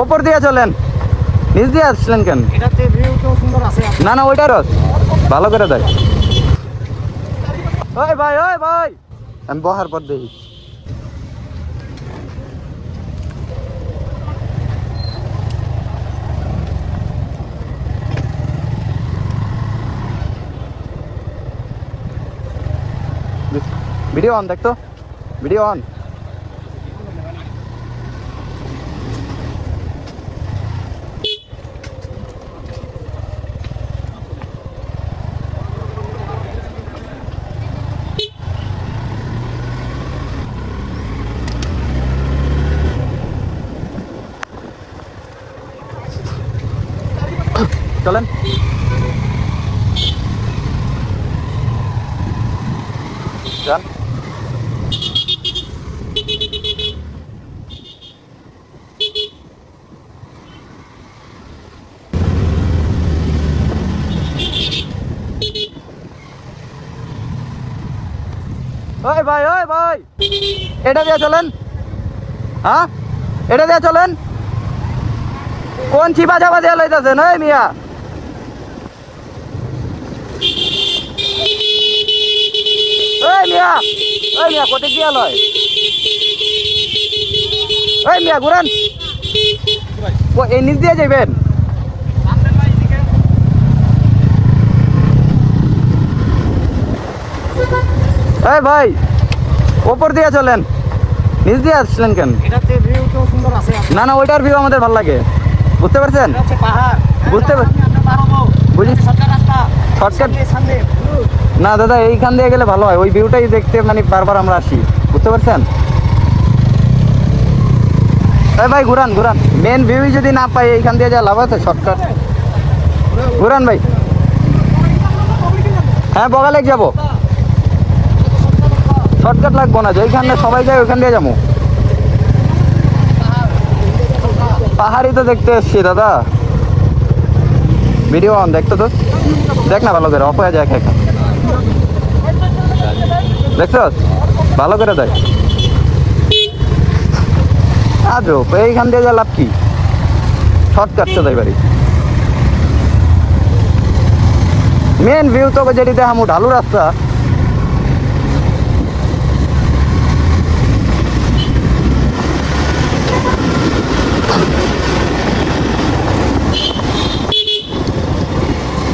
ওপর দিয়ে চলেন, নিচ দিয়ে আসলেন কেন? না না ওইটার ভালো করে দেয়। ওই ভাই, ওই ভাই, আমি বহার পর দেখি। ভিডিও অন, দেখতো ভিডিও অন। চলেন। যান। ওই ভাই, ওই ভাই, এটা দিয়ে চলেন। হ্যাঁ, এটা দিয়ে চলেন। কোন চিপা চাপা দিয়ে লইতেছেন? ওই মিয়া, ওই মিয়া, ওই মিয়া কোটে গিয়া লয়। ওই মিয়া ঘুরান, এই নিচ দিয়ে যাইবেন। এই ভাই, ওপর দিয়ে চলেন, নিচ দিয়ে আসলেন কেন? না না ওইটার ভিউ আমাদের ভালো লাগে, বুঝতে পারছেন? বুঝতে বুঝি শর্টকাট না দাদা, এইখান দিয়ে গেলে ভালো হয়, ওই ভিউটাই দেখতে মানে বারবার আমরা আসি, বুঝতে পারছেন? এই ভাই ঘুরান, ঘুরান, মেন ভিউ যদি না পাই এইখান দিয়ে যা লাভ আছে, শর্টকাট ঘুরান ভাই। হ্যাঁ বগালেক যাবো, শর্টকাট লাগবো না, যেখানে সবাই যায় ওইখান দিয়ে যাবো। পাহাড়ি তো দেখতে এসছি দাদা, ভিডিও অন, দেখতো তো, দেখ না ভালো করে, অফ হয়ে যায় একা, দেখছো ভালো করে দেয়। আজও এইখান দিয়ে যা লাভ কি, শর্টকাট তো দেয় বাড়ি। মেন ভিউ তো যেটি দেখামু ঢালু রাস্তা,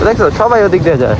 দেখছো সবাই ওদিক দিয়ে যায়।